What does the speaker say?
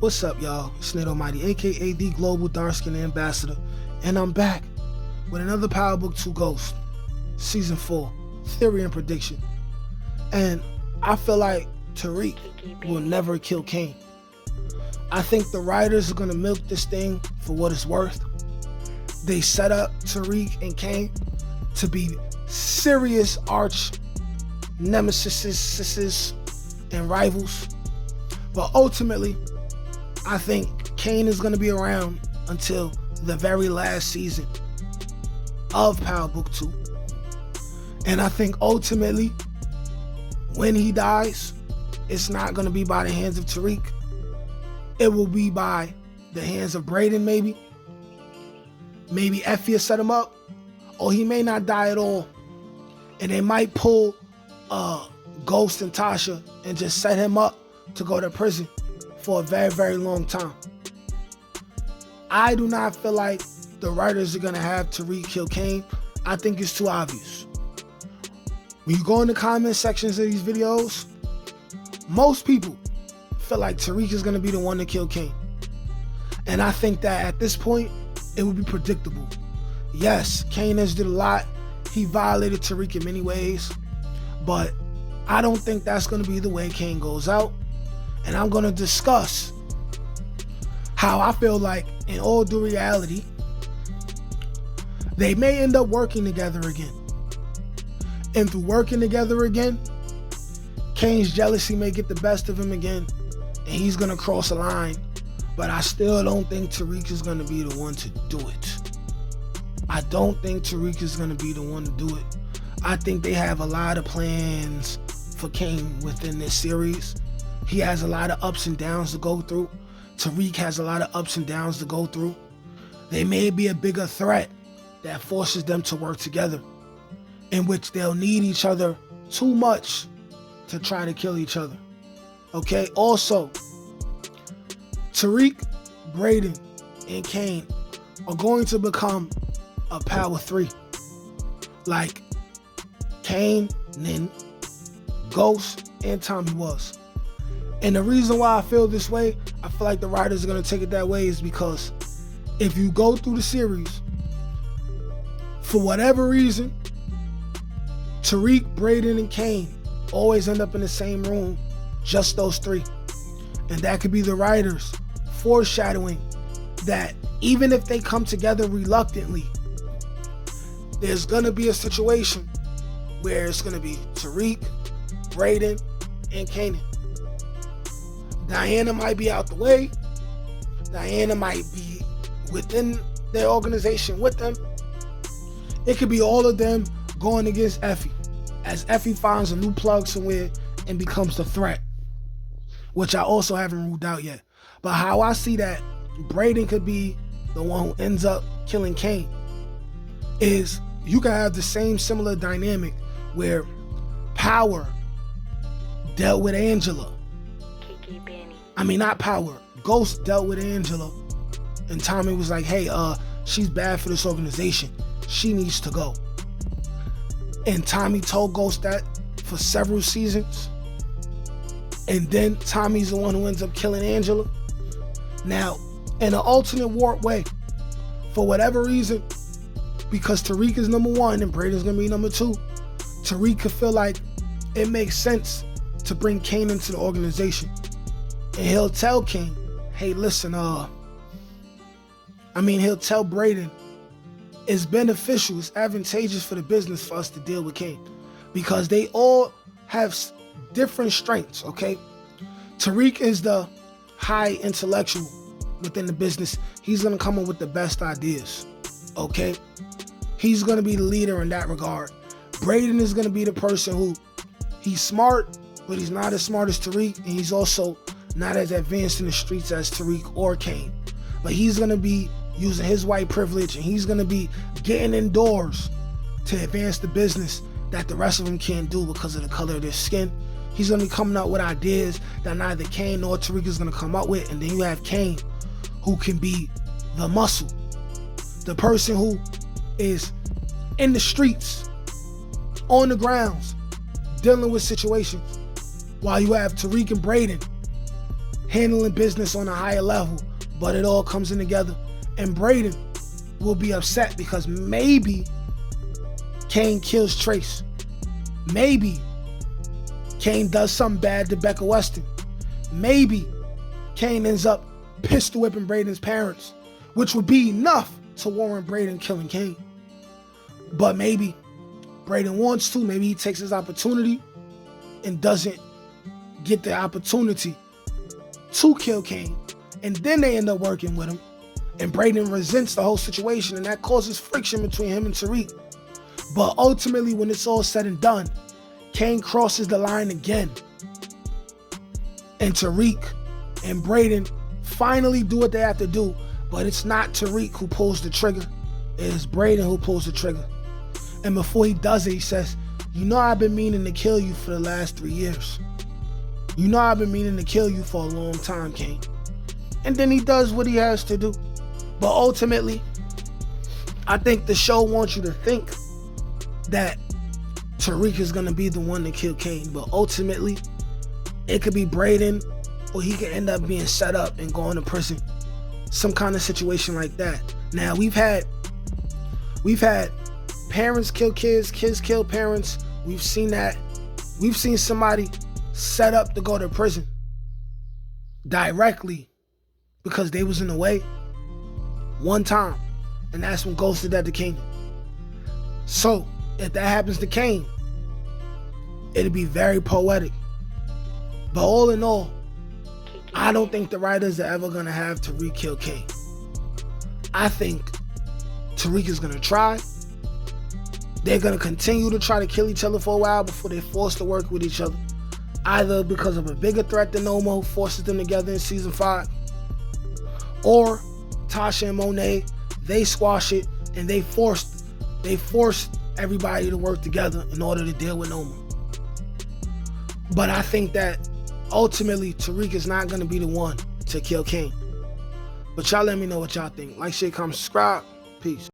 What's up, y'all? It's Nate Almighty, aka the Global Dark Skin Ambassador, and I'm back with another Power Book 2 Ghost, Season 4, Theory and Prediction. And I feel like Tariq will never kill Cain. I think the writers are going to milk this thing for what it's worth. They set up Tariq and Cain to be serious arch nemesis and rivals. But ultimately, I think Cain is going to be around until the very last season of Power Book 2. And I think ultimately, when he dies, it's not going to be by the hands of Tariq. It will be by the hands of Brayden, maybe. Maybe Effie will set him up. Or he may not die at all. And they might pull Ghost and Tasha and just set him up to go to prison for a very, very long time. I do not feel like the writers are going to have Tariq kill Cain. I think it's too obvious. When you go in the comment sections of these videos, most people feel like Tariq is going to be the one to kill Cain. And I think that at this point, it would be predictable. Yes, Cain has did a lot. He violated Tariq in many ways. But I don't think that's going to be the way Cain goes out. And I'm going to discuss how I feel like, in all due reality, they may end up working together again. And through working together again, Cain's jealousy may get the best of him again, and he's going to cross a line. But I still don't think Tariq is going to be the one to do it. I don't think Tariq is going to be the one to do it. I think they have a lot of plans for Cain within this series. He has a lot of ups and downs to go through. Tariq has a lot of ups and downs to go through. They may be a bigger threat that forces them to work together, in which they'll need each other too much to try to kill each other. Okay, also, Tariq, Brayden, and Cain are going to become a power 3. Like Cain, Nin, Ghost, and Tommy was. And the reason why I feel this way, I feel like the writers are going to take it that way, is because if you go through the series, for whatever reason, Tariq, Brayden, and Cain always end up in the same room, just those 3. And that could be the writers foreshadowing that even if they come together reluctantly, there's going to be a situation where it's going to be Tariq, Brayden, and Kanan. Diana might be out the way. Diana might be within their organization with them. It could be all of them going against Effie, as Effie finds a new plug somewhere and becomes the threat, which I also haven't ruled out yet. But how I see that Brayden could be the one who ends up killing Cain is you can have the same similar dynamic where Power dealt with Angela. Not Power. Ghost dealt with Angela, and Tommy was like, hey, she's bad for this organization. She needs to go. And Tommy told Ghost that for several seasons. And then Tommy's the one who ends up killing Angela. Now, in an alternate warp way, for whatever reason, because Tariq is number 1 and Brayden's gonna be number 2, Tariq could feel like it makes sense to bring Cain into the organization. And he'll tell Cain, hey, listen, he'll tell Brayden, it's beneficial, it's advantageous for the business for us to deal with Cain, because they all have different strengths, okay? Tariq is the high intellectual within the business. He's gonna come up with the best ideas, okay? He's gonna be the leader in that regard. Brayden is gonna be the person who, he's smart, but he's not as smart as Tariq, and he's also not as advanced in the streets as Tariq or Cain. But he's gonna be using his white privilege, and he's gonna be getting indoors to advance the business that the rest of them can't do because of the color of their skin. He's gonna be coming up with ideas that neither Cain nor Tariq is gonna come up with. And then you have Cain, who can be the muscle, the person who is in the streets, on the grounds, dealing with situations, while you have Tariq and Brayden handling business on a higher level, but it all comes in together. And Brayden will be upset because maybe Kane kills Trace. Maybe Kane does something bad to Becca Weston. Maybe Kane ends up pistol whipping Brayden's parents, which would be enough to warrant Brayden killing Kane. But maybe Brayden wants to. Maybe he takes his opportunity and doesn't get the opportunity to kill Kane. And then they end up working with him. And Brayden resents the whole situation, and that causes friction between him and Tariq. But ultimately, when it's all said and done, Kane crosses the line again. And Tariq and Brayden finally do what they have to do. But it's not Tariq who pulls the trigger. It is Brayden who pulls the trigger. And before he does it, he says, "You know I've been meaning to kill you for the last 3 years. You know I've been meaning to kill you for a long time, Kane." And then he does what he has to do. But ultimately, I think the show wants you to think that Tariq is going to be the one to kill Kane. But ultimately, it could be Brayden, or he could end up being set up and going to prison. Some kind of situation like that. Now, we've had parents kill kids, kids kill parents. We've seen that. We've seen somebody set up to go to prison directly because they was in the way one time. And that's when Ghost did that to Kane. So, if that happens to Kane, it'd be very poetic. But all in all, I don't think the writers are ever going to have Tariq kill Kane. I think Tariq is going to try. They're going to continue to try to kill each other for a while before they're forced to work with each other. Either because of a bigger threat than Nomo forces them together in season 5, or Tasha and Monet, they squash it and they forced everybody to work together in order to deal with Nomo. But I think that ultimately Tariq is not going to be the one to kill Kane. But y'all let me know what y'all think. Like, share, comment, subscribe. Peace.